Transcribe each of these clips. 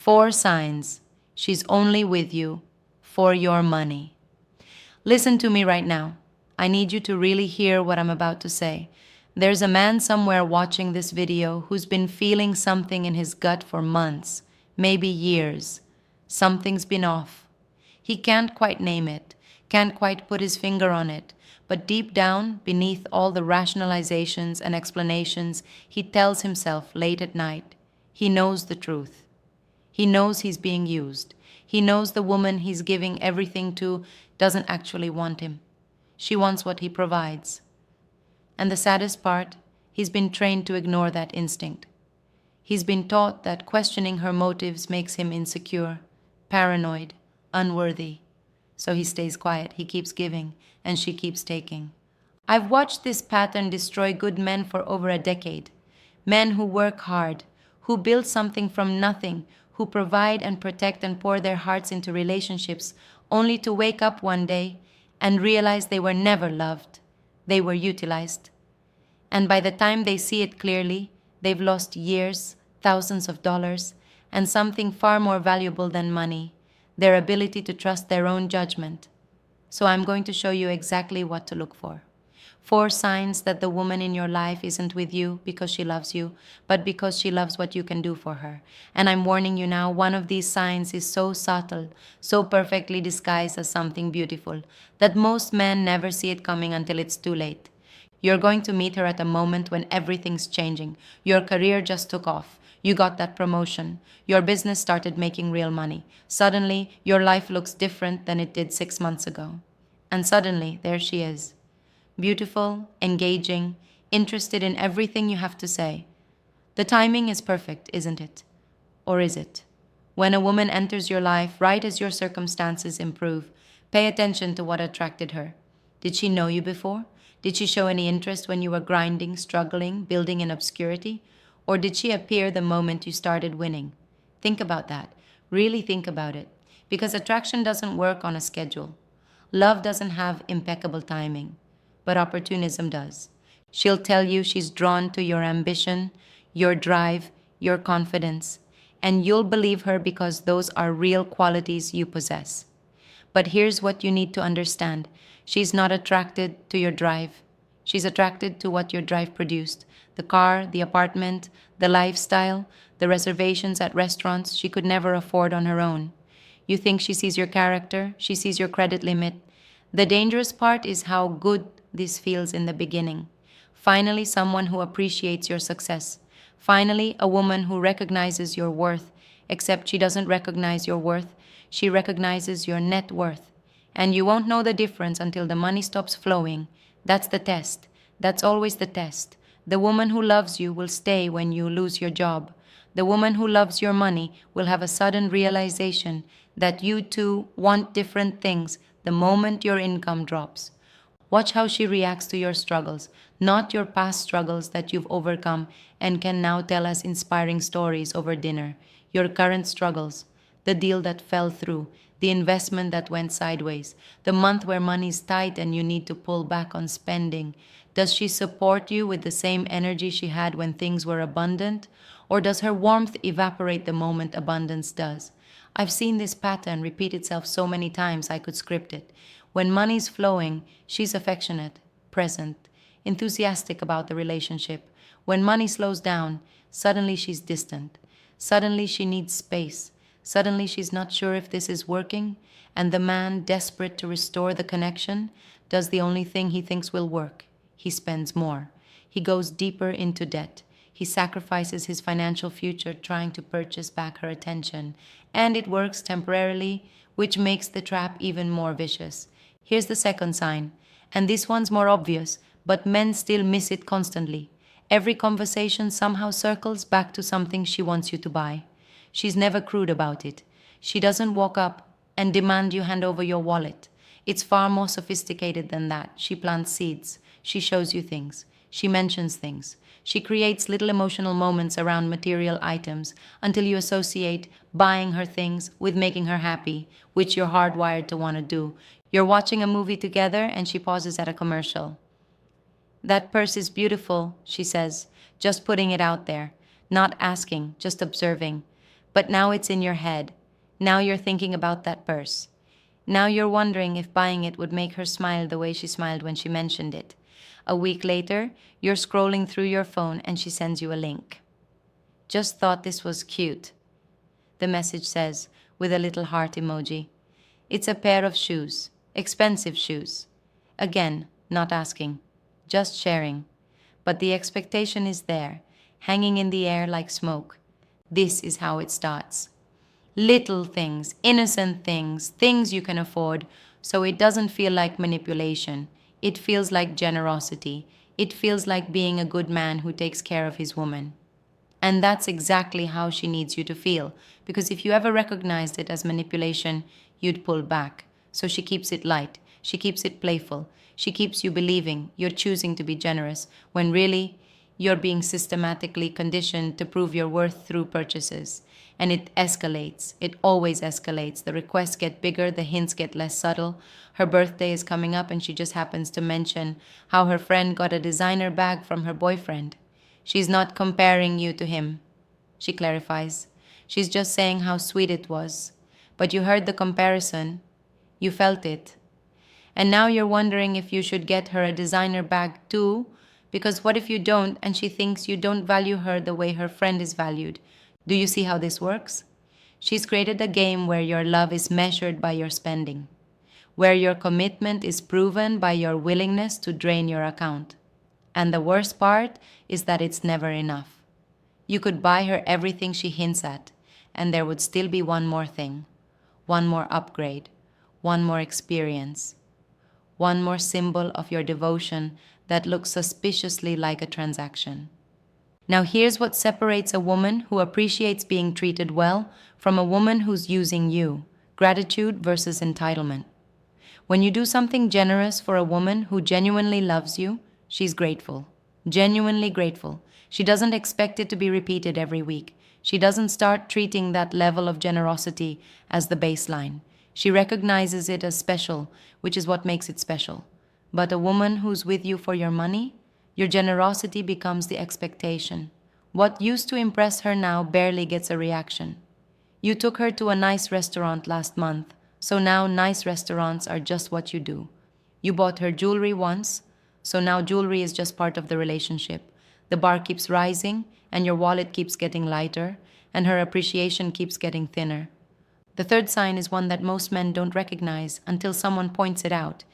4 signs she's only with you for your money. Listen to me right now. I need you to really hear what I'm about to say. There's a man somewhere watching this video who's been feeling something in his gut for months, maybe years. Something's been off. He can't quite name it, can't quite put his finger on it, but deep down, beneath all the rationalizations and explanations he tells himself late at night, he knows the truth. He knows he's being used. He knows the woman he's giving everything to doesn't actually want him. She wants what he provides. And the saddest part, he's been trained to ignore that instinct. He's been taught that questioning her motives makes him insecure, paranoid, unworthy. So he stays quiet, he keeps giving, and she keeps taking. I've watched this pattern destroy good men for over a decade. Men who work hard, who build something from nothing, who provide and protect and pour their hearts into relationships, only to wake up one day and realize they were never loved. They were utilized. And by the time they see it clearly, they've lost years, thousands of dollars, and something far more valuable than money, their ability to trust their own judgment. So I'm going to show you exactly what to look for. 4 signs that the woman in your life isn't with you because she loves you, but because she loves what you can do for her. And I'm warning you now, one of these signs is so subtle, so perfectly disguised as something beautiful, that most men never see it coming until it's too late. You're going to meet her at a moment when everything's changing. Your career just took off. You got that promotion. Your business started making real money. Suddenly, your life looks different than it did 6 months ago. And suddenly, there she is. Beautiful, engaging, interested in everything you have to say. The timing is perfect, isn't it? Or is it? When a woman enters your life right as your circumstances improve, pay attention to what attracted her. Did she know you before? Did she show any interest when you were grinding, struggling, building in obscurity? Or did she appear the moment you started winning? Think about that. Really think about it. Because attraction doesn't work on a schedule. Love doesn't have impeccable timing, but opportunism does. She'll tell you she's drawn to your ambition, your drive, your confidence, and you'll believe her because those are real qualities you possess. But here's what you need to understand. She's not attracted to your drive. She's attracted to what your drive produced. The car, the apartment, the lifestyle, the reservations at restaurants she could never afford on her own. You think she sees your character, she sees your credit limit. The dangerous part is how good this feels in the beginning. Finally, someone who appreciates your success. Finally, a woman who recognizes your worth, except she doesn't recognize your worth, she recognizes your net worth. And you won't know the difference until the money stops flowing. That's the test. That's always the test. The woman who loves you will stay when you lose your job. The woman who loves your money will have a sudden realization that you two want different things the moment your income drops. Watch how she reacts to your struggles, not your past struggles that you've overcome and can now tell us inspiring stories over dinner. Your current struggles, the deal that fell through, the investment that went sideways, the month where money's tight and you need to pull back on spending. Does she support you with the same energy she had when things were abundant? Or does her warmth evaporate the moment abundance does? I've seen this pattern repeat itself so many times I could script it. When money's flowing, she's affectionate, present, enthusiastic about the relationship. When money slows down, suddenly she's distant. Suddenly she needs space. Suddenly she's not sure if this is working, and the man, desperate to restore the connection, does the only thing he thinks will work. He spends more. He goes deeper into debt. He sacrifices his financial future trying to purchase back her attention, and it works temporarily, which makes the trap even more vicious. Here's the second sign, and this one's more obvious, but men still miss it constantly. Every conversation somehow circles back to something she wants you to buy. She's never crude about it. She doesn't walk up and demand you hand over your wallet. It's far more sophisticated than that. She plants seeds. She shows you things. She mentions things. She creates little emotional moments around material items until you associate buying her things with making her happy, which you're hardwired to want to do. You're watching a movie together and she pauses at a commercial. "That purse is beautiful," she says, just putting it out there, not asking, just observing. But now it's in your head. Now you're thinking about that purse. Now you're wondering if buying it would make her smile the way she smiled when she mentioned it. A week later, you're scrolling through your phone and she sends you a link. Just thought this was cute, the message says, with a little heart emoji. It's a pair of shoes, expensive shoes. Again, not asking, just sharing. But the expectation is there, hanging in the air like smoke. This is how it starts. Little things, innocent things, things you can afford, so it doesn't feel like manipulation. It feels like generosity. It feels like being a good man who takes care of his woman. And that's exactly how she needs you to feel, because if you ever recognized it as manipulation, you'd pull back. So she keeps it light, she keeps it playful, she keeps you believing you're choosing to be generous, when really, you're being systematically conditioned to prove your worth through purchases. And it escalates. It always escalates. The requests get bigger, the hints get less subtle. Her birthday is coming up, and she just happens to mention how her friend got a designer bag from her boyfriend. She's not comparing you to him, she clarifies. She's just saying how sweet it was. But you heard the comparison. You felt it. And now you're wondering if you should get her a designer bag too, because what if you don't and she thinks you don't value her the way her friend is valued? Do you see how this works? She's created a game where your love is measured by your spending, where your commitment is proven by your willingness to drain your account. And the worst part is that it's never enough. You could buy her everything she hints at, and there would still be one more thing, one more upgrade, one more experience, one more symbol of your devotion that looks suspiciously like a transaction. Now, here's what separates a woman who appreciates being treated well from a woman who's using you: gratitude versus entitlement. When you do something generous for a woman who genuinely loves you, she's grateful, genuinely grateful. She doesn't expect it to be repeated every week. She doesn't start treating that level of generosity as the baseline. She recognizes it as special, which is what makes it special. But a woman who's with you for your money, your generosity becomes the expectation. What used to impress her now barely gets a reaction. You took her to a nice restaurant last month, so now nice restaurants are just what you do. You bought her jewelry once, so now jewelry is just part of the relationship. The bar keeps rising, and your wallet keeps getting lighter, and her appreciation keeps getting thinner. The third sign is one that most men don't recognize until someone points it out.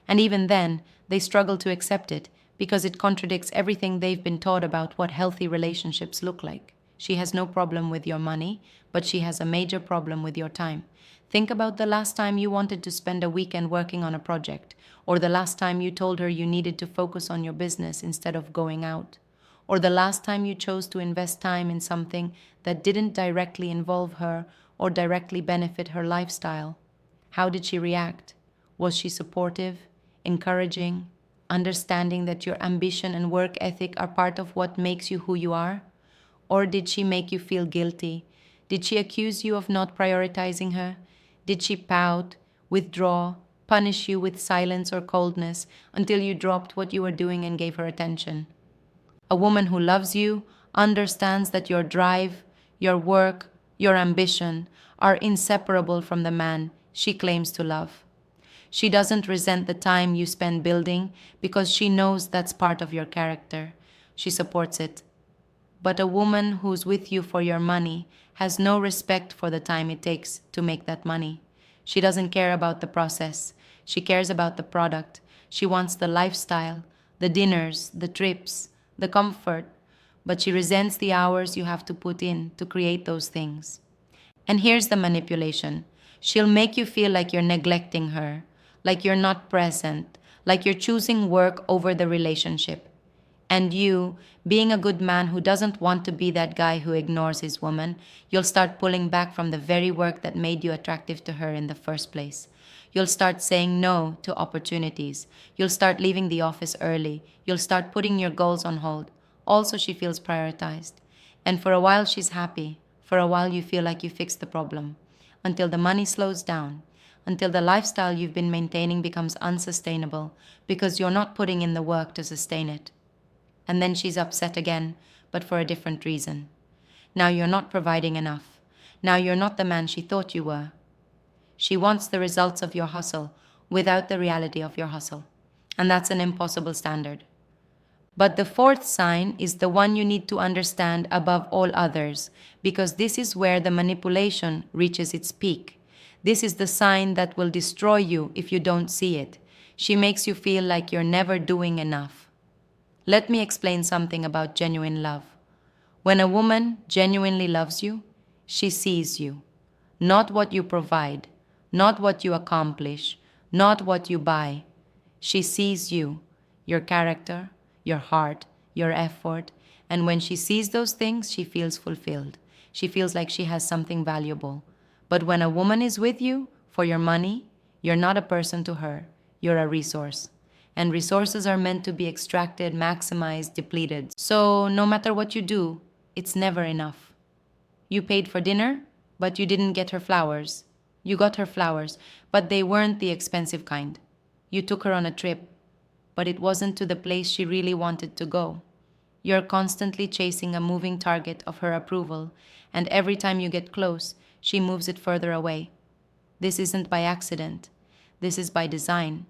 And even then, they struggle to accept it because it contradicts everything they've been taught about what healthy relationships look like. She has no problem with your money, but she has a major problem with your time. Think about the last time you wanted to spend a weekend working on a project, or the last time you told her you needed to focus on your business instead of going out, or the last time you chose to invest time in something that didn't directly involve her or directly benefit her lifestyle. How did she react? Was she supportive, encouraging, understanding that your ambition and work ethic are part of what makes you who you are? Or did she make you feel guilty? Did she accuse you of not prioritizing her? Did she pout, withdraw, punish you with silence or coldness until you dropped what you were doing and gave her attention? A woman who loves you understands that your drive, your work, your ambition are inseparable from the man she claims to love. She doesn't resent the time you spend building because she knows that's part of your character. She supports it. But a woman who's with you for your money has no respect for the time it takes to make that money. She doesn't care about the process. She cares about the product. She wants the lifestyle, the dinners, the trips, the comfort, but she resents the hours you have to put in to create those things. And here's the manipulation. She'll make you feel like you're neglecting her, like you're not present, like you're choosing work over the relationship. And you, being a good man who doesn't want to be that guy who ignores his woman, you'll start pulling back from the very work that made you attractive to her in the first place. You'll start saying no to opportunities. You'll start leaving the office early. You'll start putting your goals on hold. Also, she feels prioritized. And for a while, she's happy. For a while, you feel like you fixed the problem. Until the money slows down. Until the lifestyle you've been maintaining becomes unsustainable because you're not putting in the work to sustain it. And then she's upset again, but for a different reason. Now you're not providing enough. Now you're not the man she thought you were. She wants the results of your hustle without the reality of your hustle. And that's an impossible standard. But the fourth sign is the one you need to understand above all others, because this is where the manipulation reaches its peak. This is the sign that will destroy you if you don't see it. She makes you feel like you're never doing enough. Let me explain something about genuine love. When a woman genuinely loves you, she sees you. Not what you provide, not what you accomplish, not what you buy. She sees you, your character, your heart, your effort, and when she sees those things, she feels fulfilled. She feels like she has something valuable. But when a woman is with you for your money, you're not a person to her, you're a resource. And resources are meant to be extracted, maximized, depleted. So no matter what you do, it's never enough. You paid for dinner, but you didn't get her flowers. You got her flowers, but they weren't the expensive kind. You took her on a trip, but it wasn't to the place she really wanted to go. You're constantly chasing a moving target of her approval, and every time you get close, she moves it further away. This isn't by accident. This is by design.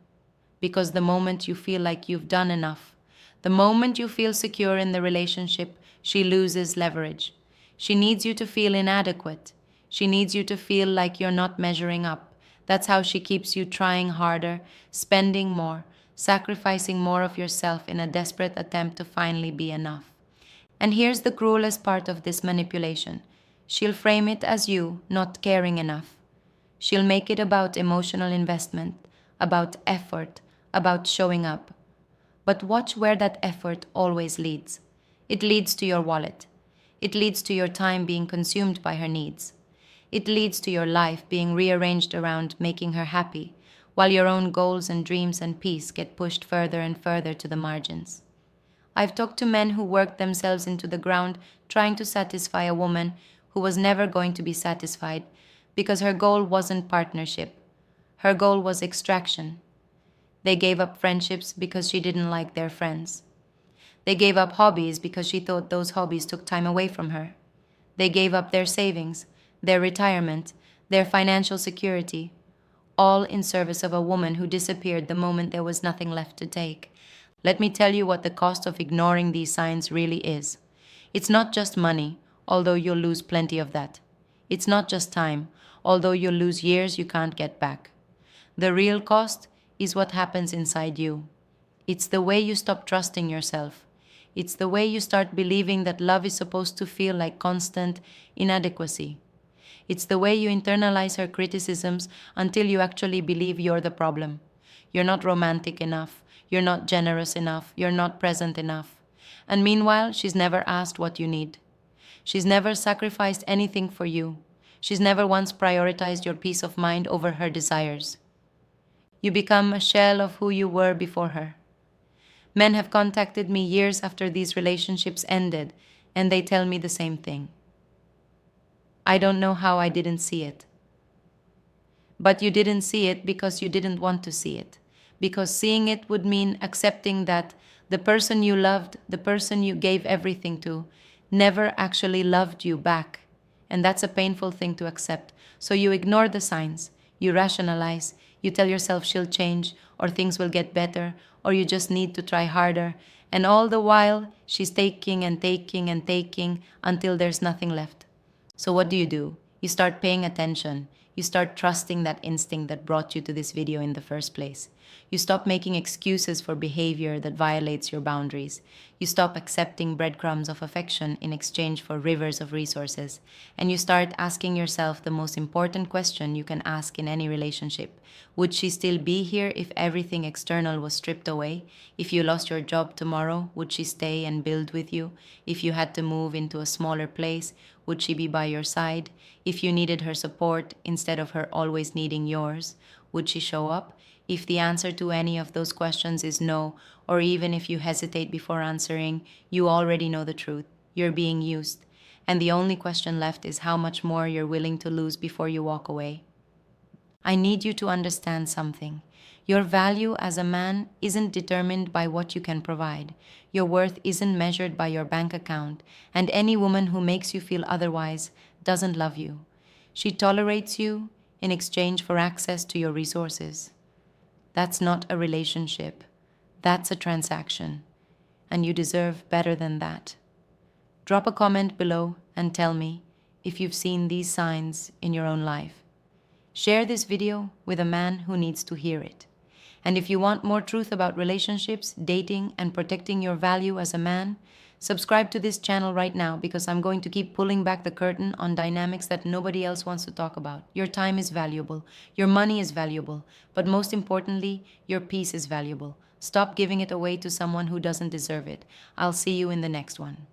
Because the moment you feel like you've done enough, the moment you feel secure in the relationship, she loses leverage. She needs you to feel inadequate. She needs you to feel like you're not measuring up. That's how she keeps you trying harder, spending more, sacrificing more of yourself in a desperate attempt to finally be enough. And here's the cruelest part of this manipulation. She'll frame it as you not caring enough. She'll make it about emotional investment, about effort, about showing up. But watch where that effort always leads. It leads to your wallet. It leads to your time being consumed by her needs. It leads to your life being rearranged around making her happy, while your own goals and dreams and peace get pushed further and further to the margins. I've talked to men who worked themselves into the ground trying to satisfy a woman who was never going to be satisfied because her goal wasn't partnership. Her goal was extraction. They gave up friendships because she didn't like their friends. They gave up hobbies because she thought those hobbies took time away from her. They gave up their savings, their retirement, their financial security, all in service of a woman who disappeared the moment there was nothing left to take. Let me tell you what the cost of ignoring these signs really is. It's not just money, although you'll lose plenty of that. It's not just time, although you'll lose years you can't get back. The real cost is what happens inside you. It's the way you stop trusting yourself. It's the way you start believing that love is supposed to feel like constant inadequacy. It's the way you internalize her criticisms until you actually believe you're the problem. You're not romantic enough. You're not generous enough. You're not present enough. And meanwhile, she's never asked what you need. She's never sacrificed anything for you. She's never once prioritized your peace of mind over her desires. You become a shell of who you were before her. Men have contacted me years after these relationships ended, and they tell me the same thing. I don't know how I didn't see it. But you didn't see it because you didn't want to see it. Because seeing it would mean accepting that the person you loved, the person you gave everything to, never actually loved you back. And that's a painful thing to accept. So you ignore the signs, you rationalize, you tell yourself she'll change, or things will get better, or you just need to try harder. And all the while, she's taking and taking and taking until there's nothing left. So what do? You start paying attention. You start trusting that instinct that brought you to this video in the first place. You stop making excuses for behavior that violates your boundaries. You stop accepting breadcrumbs of affection in exchange for rivers of resources. And you start asking yourself the most important question you can ask in any relationship. Would she still be here if everything external was stripped away? If you lost your job tomorrow, would she stay and build with you? If you had to move into a smaller place, would she be by your side? If you needed her support instead of her always needing yours, would she show up? If the answer to any of those questions is no, or even if you hesitate before answering, you already know the truth. You're being used. And the only question left is how much more you're willing to lose before you walk away. I need you to understand something. Your value as a man isn't determined by what you can provide. Your worth isn't measured by your bank account, and any woman who makes you feel otherwise doesn't love you. She tolerates you in exchange for access to your resources. That's not a relationship. That's a transaction. And you deserve better than that. Drop a comment below and tell me if you've seen these signs in your own life. Share this video with a man who needs to hear it. And if you want more truth about relationships, dating, and protecting your value as a man, subscribe to this channel right now because I'm going to keep pulling back the curtain on dynamics that nobody else wants to talk about. Your time is valuable. Your money is valuable. But most importantly, your peace is valuable. Stop giving it away to someone who doesn't deserve it. I'll see you in the next one.